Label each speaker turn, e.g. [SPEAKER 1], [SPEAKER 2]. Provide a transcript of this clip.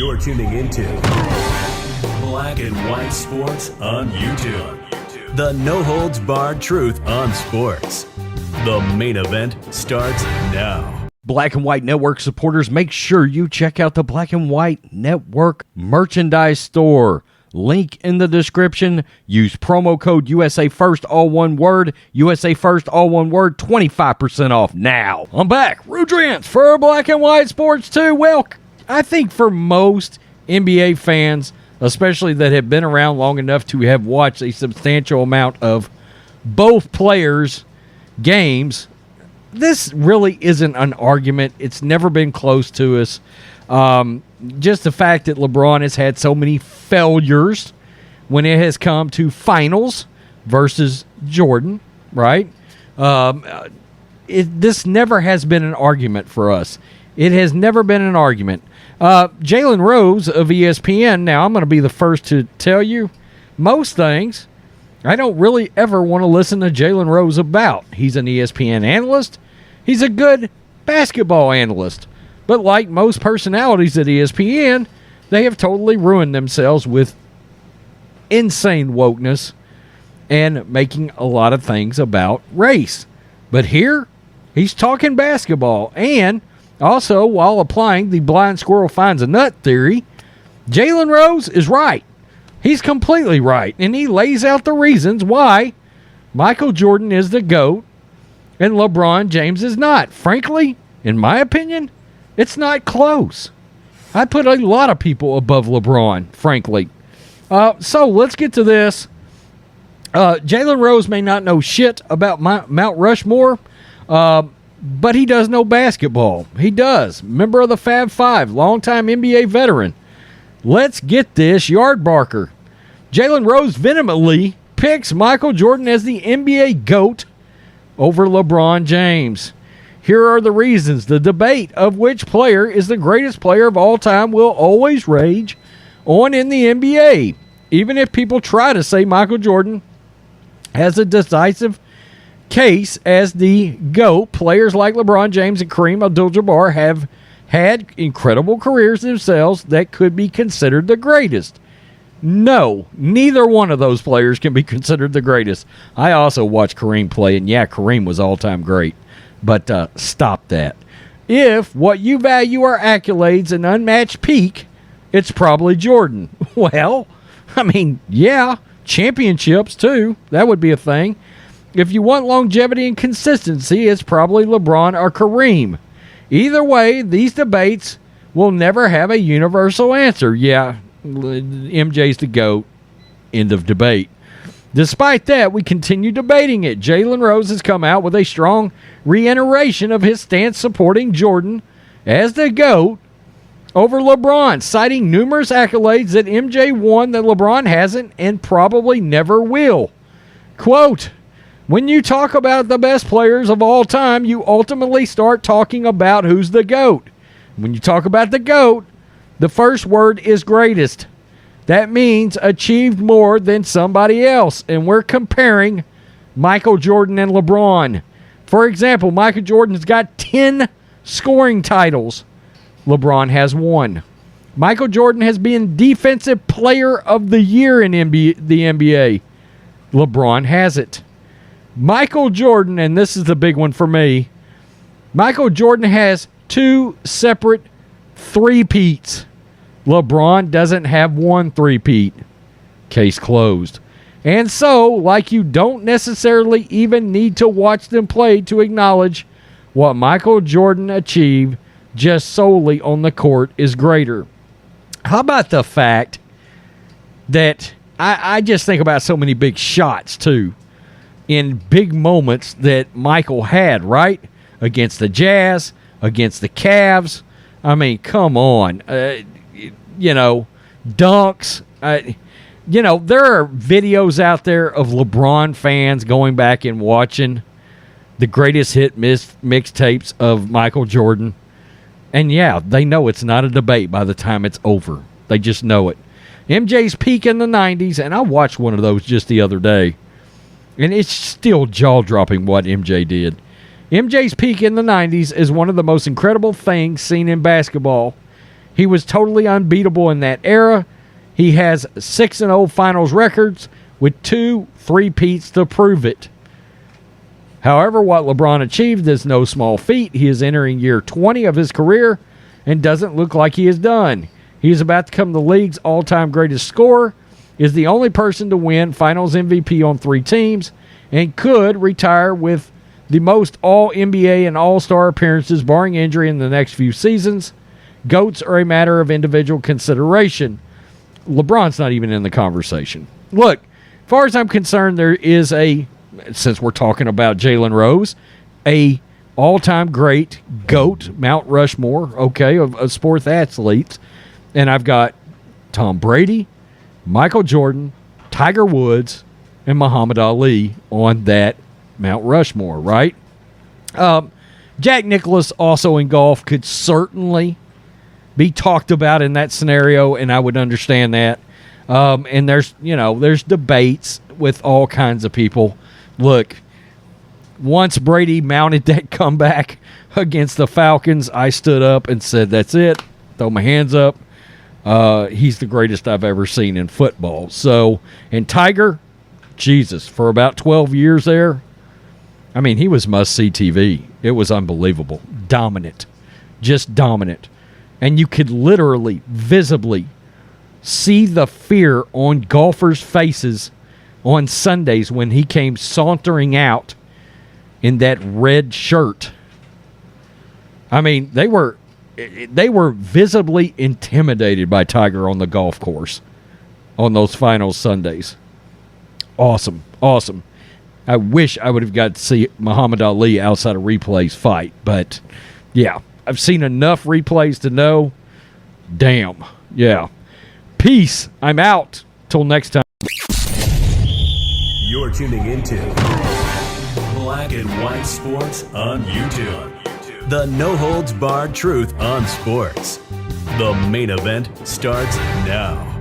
[SPEAKER 1] You're tuning into Black and White Sports on YouTube. The no-holds-barred truth on sports. The main event starts now.
[SPEAKER 2] Black and White Network supporters, make sure you check out the Black and White Network merchandise store. Link in the description. Use promo code USA First, all one word. USA First, all one word. 25% off now. I'm back. Rudrance for Black and White Sports 2. Well, I think for most NBA fans, especially that have been around long enough to have watched a substantial amount of both players' games, this really isn't an argument. It's never been close to us. Just the fact that LeBron has had so many failures when it has come to finals versus Jordan, right? This never has been an argument for us. It has never been an argument. Jalen Rose of ESPN, now I'm going to be the first to tell you, most things I don't really ever want to listen to Jalen Rose about. He's an ESPN analyst. He's a good basketball analyst. But like most personalities at ESPN, they have totally ruined themselves with insane wokeness and making a lot of things about race. But here, he's talking basketball. And also, while applying the blind squirrel finds a nut theory, Jalen Rose is right. He's completely right. And he lays out the reasons why Michael Jordan is the GOAT and LeBron James is not. Frankly, in my opinion, it's not close. I put a lot of people above LeBron, frankly. So let's get to this. Jalen Rose may not know shit about Mount Rushmore, but he does know basketball. He does. Member of the Fab Five, longtime NBA veteran. Let's get this yard barker. Jalen Rose vehemently picks Michael Jordan as the NBA GOAT over LeBron James. Here are the reasons. The debate of which player is the greatest player of all time will always rage on in the NBA. Even if people try to say Michael Jordan has a decisive case as the GOAT, players like LeBron James and Kareem Abdul-Jabbar have had incredible careers themselves that could be considered the greatest. No, neither one of those players can be considered the greatest. I also watched Kareem play, and yeah, Kareem was all-time great. But stop that. If what you value are accolades and unmatched peak, it's probably Jordan. Well, I mean, yeah, championships too. That would be a thing. If you want longevity and consistency, it's probably LeBron or Kareem. Either way, these debates will never have a universal answer. Yeah, MJ's the GOAT. End of debate. Despite that, we continue debating it. Jalen Rose has come out with a strong reiteration of his stance supporting Jordan as the GOAT over LeBron, citing numerous accolades that MJ won that LeBron hasn't and probably never will. Quote, when you talk about the best players of all time, you ultimately start talking about who's the GOAT. When you talk about the GOAT, the first word is greatest. That means achieved more than somebody else. And we're comparing Michael Jordan and LeBron. For example, Michael Jordan's got 10 scoring titles. LeBron has 1. Michael Jordan has been Defensive Player of the Year in the NBA. LeBron has it. Michael Jordan, and this is the big one for me, Michael Jordan has 2 separate three-peats. LeBron doesn't have 1 three-peat. Case closed. And so, like you don't necessarily even need to watch them play to acknowledge what Michael Jordan achieved just solely on the court is greater. How about the fact that I just think about so many big shots, too, in big moments that Michael had, right? Against the Jazz, against the Cavs. I mean, come on. Dunks. There are videos out there of LeBron fans going back and watching the greatest hit mixtapes of Michael Jordan. And yeah, they know it's not a debate by the time it's over. They just know it. MJ's peak in the 90s, and I watched one of those just the other day. And it's still jaw-dropping what MJ did. MJ's peak in the 90s is one of the most incredible things seen in basketball. He was totally unbeatable in that era. He has 6-0 finals records with 2 three-peats to prove it. However, what LeBron achieved is no small feat. He is entering year 20 of his career and doesn't look like he is done. He is about to become the league's all-time greatest scorer, is the only person to win finals MVP on 3 teams, and could retire with the most all-NBA and all-star appearances barring injury in the next few seasons. GOATs are a matter of individual consideration. LeBron's not even in the conversation. Look, as far as I'm concerned, there is since we're talking about Jalen Rose, a all-time great GOAT, Mount Rushmore, okay, of sports athletes. And I've got Tom Brady, Michael Jordan, Tiger Woods, and Muhammad Ali on that Mount Rushmore, right? Jack Nicklaus also in golf could certainly be talked about in that scenario, and I would understand that. And there's debates with all kinds of people. Look, once Brady mounted that comeback against the Falcons, I stood up and said, that's it. Throw my hands up. He's the greatest I've ever seen in football. So, and Tiger, Jesus, for about 12 years there, I mean, he was must-see TV. It was unbelievable. Dominant. Just dominant. And you could literally, visibly see the fear on golfers' faces on Sundays when he came sauntering out in that red shirt. I mean, they were visibly intimidated by Tiger on the golf course on those final Sundays. Awesome. Awesome. I wish I would have got to see Muhammad Ali outside of replays fight, but yeah, I've seen enough replays to know. Damn. Yeah. Peace. I'm out. Till next time.
[SPEAKER 1] You're tuning into Black and White Sports on YouTube. The no-holds-barred truth on sports. The main event starts now.